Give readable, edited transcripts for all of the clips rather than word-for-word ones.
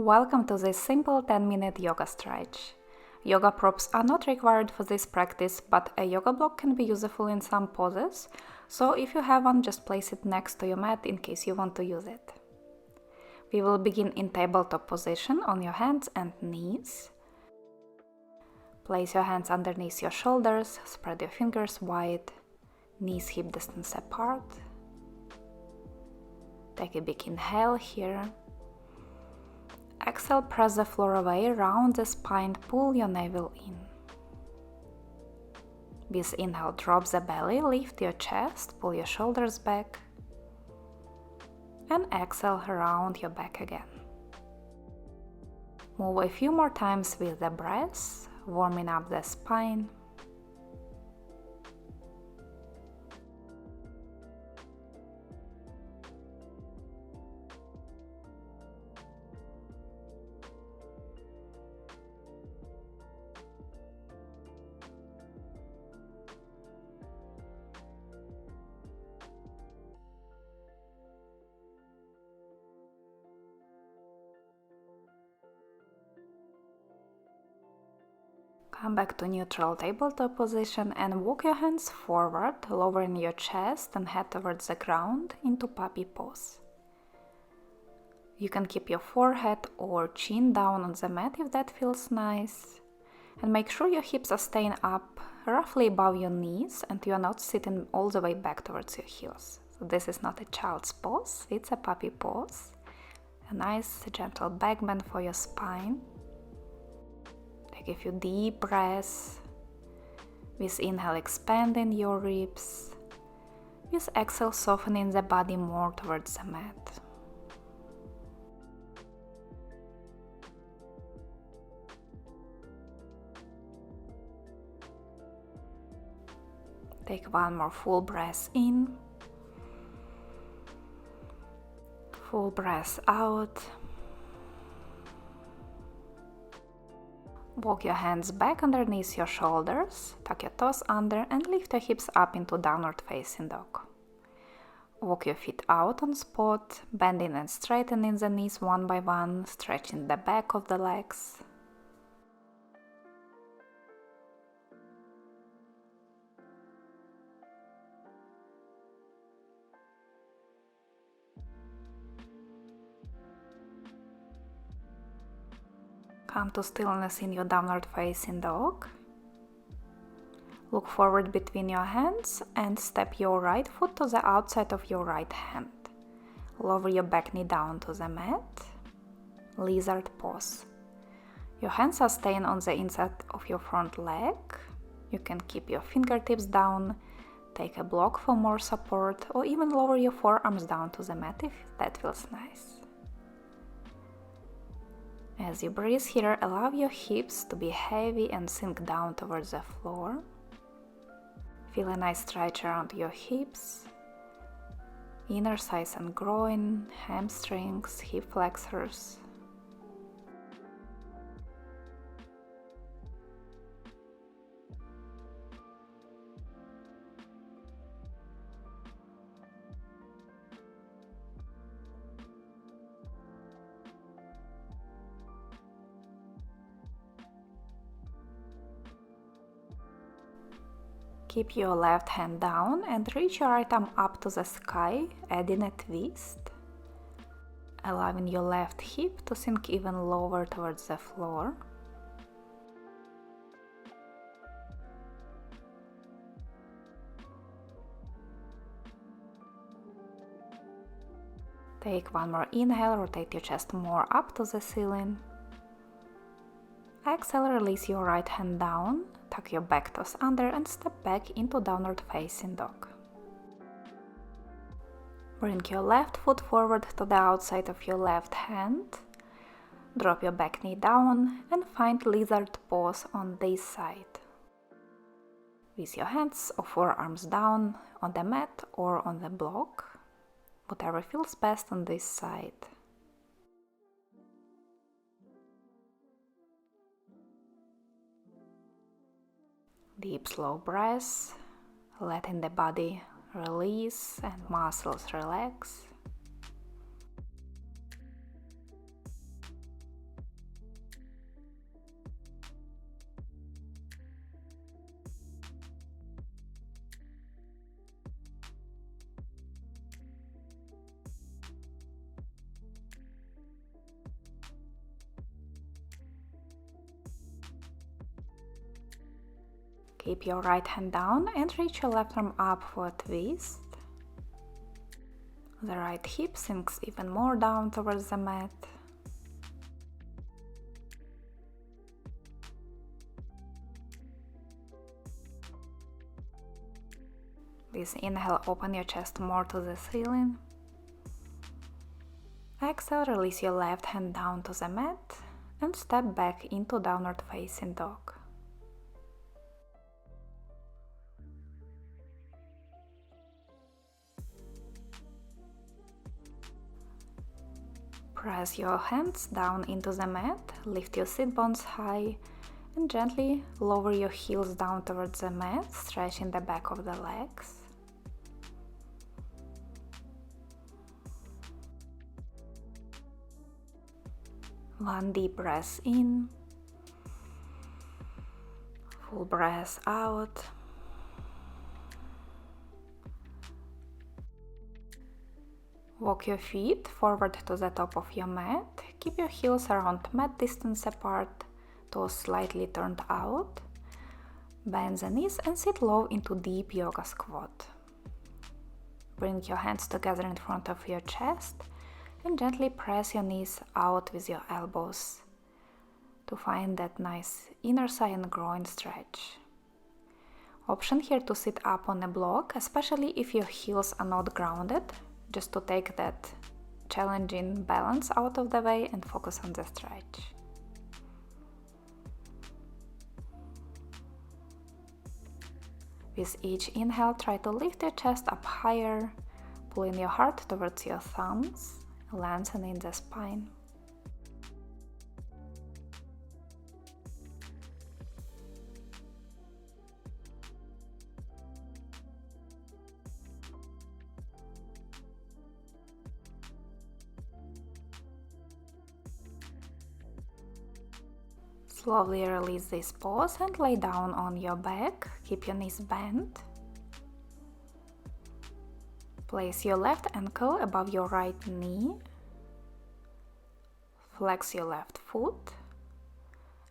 Welcome to this simple 10-minute yoga stretch. Yoga props are not required for this practice, but a yoga block can be useful in some poses, so if you have one, just place it next to your mat in case you want to use it. We will begin in tabletop position on your hands and knees. Place your hands underneath your shoulders, spread your fingers wide, knees hip distance apart. Take a big inhale here. Exhale, press the floor away, round the spine, pull your navel in. With inhale, drop the belly, lift your chest, pull your shoulders back. And exhale, round your back again. Move a few more times with the breath, warming up the spine. Come back to neutral tabletop position and walk your hands forward, lowering your chest and head towards the ground into puppy pose. You can keep your forehead or chin down on the mat if that feels nice. And make sure your hips are staying up roughly above your knees and you are not sitting all the way back towards your heels. So this is not a child's pose, it's a puppy pose. A nice gentle back bend for your spine. Take a few deep breaths. With inhale, expanding your ribs. With exhale, softening the body more towards the mat. Take one more full breath in. Full breath out. Walk your hands back underneath your shoulders, tuck your toes under and lift your hips up into downward facing dog. Walk your feet out on spot, bending and straightening the knees one by one, stretching the back of the legs. Come to stillness in your downward facing dog. Look forward between your hands and step your right foot to the outside of your right hand. Lower your back knee down to the mat. Lizard pose. Your hands are staying on the inside of your front leg. You can keep your fingertips down, take a block for more support, or even lower your forearms down to the mat if that feels nice. As you breathe here, allow your hips to be heavy and sink down towards the floor. Feel a nice stretch around your hips, inner thighs and groin, hamstrings, hip flexors. Keep your left hand down and reach your right arm up to the sky, adding a twist, allowing your left hip to sink even lower towards the floor. Take one more inhale, rotate your chest more up to the ceiling. Exhale, release your right hand down, tuck your back toes under and step back into downward facing dog. Bring your left foot forward to the outside of your left hand. Drop your back knee down and find lizard pose on this side. With your hands or forearms down on the mat or on the block, whatever feels best on this side. Deep, slow breaths, letting the body release and muscles relax. Keep your right hand down and reach your left arm up for a twist. The right hip sinks even more down towards the mat. With inhale, open your chest more to the ceiling. Exhale, release your left hand down to the mat and step back into downward facing dog. Press your hands down into the mat, lift your sit bones high and gently lower your heels down towards the mat, stretching the back of the legs. One deep breath in, full breath out. Walk your feet forward to the top of your mat. Keep your heels around mat distance apart, toes slightly turned out. Bend the knees and sit low into deep yoga squat. Bring your hands together in front of your chest and gently press your knees out with your elbows to find that nice inner thigh and groin stretch. Option here to sit up on a block, especially if your heels are not grounded, just to take that challenging balance out of the way and focus on the stretch. With each inhale, try to lift your chest up higher, pulling your heart towards your thumbs, lengthening the spine. Slowly release this pose and lay down on your back. Keep your knees bent. Place your left ankle above your right knee. Flex your left foot.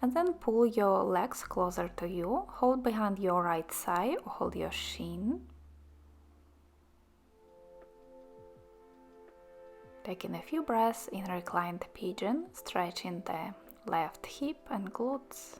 And then pull your legs closer to you. Hold behind your right thigh or hold your shin. Taking a few breaths in reclined pigeon, stretching the left hip and glutes.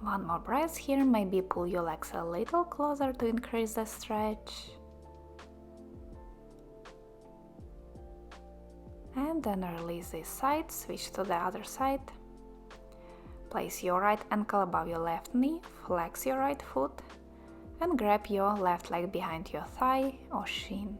One more breath here, maybe pull your legs a little closer to increase the stretch. And then release this side, switch to the other side. Place your right ankle above your left knee, flex your right foot, and grab your left leg behind your thigh or shin.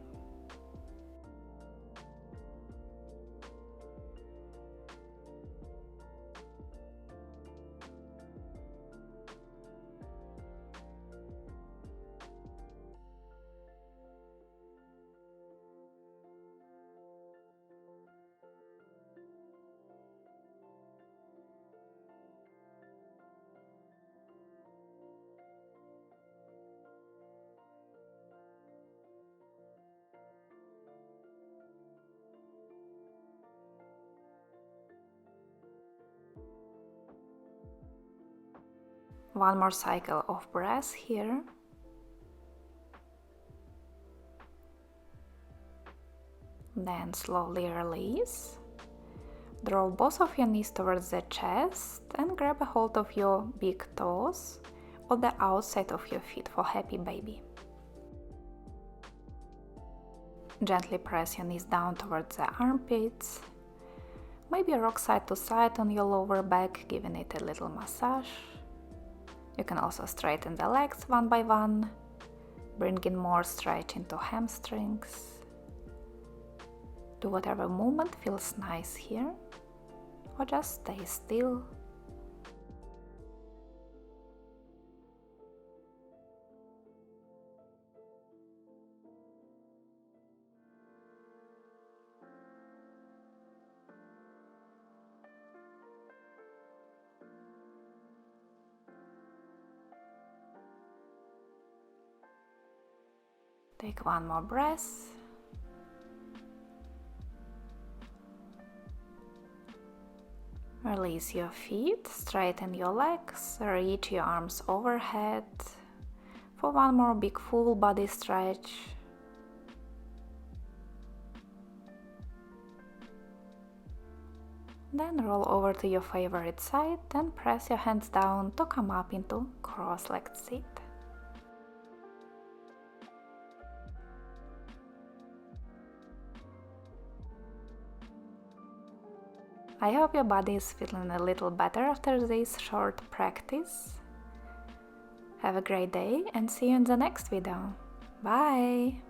One more cycle of breath here. Then slowly release. Draw both of your knees towards the chest and grab a hold of your big toes or the outside of your feet for happy baby. Gently press your knees down towards the armpits. Maybe rock side to side on your lower back, giving it a little massage. You can also straighten the legs one by one, bringing more stretch into hamstrings. Do whatever movement feels nice here, or just stay still. Take one more breath. Release your feet, straighten your legs, reach your arms overhead for one more big full body stretch. Then roll over to your favorite side and press your hands down to come up into cross-legged seat. I hope your body is feeling a little better after this short practice. Have a great day and see you in the next video. Bye!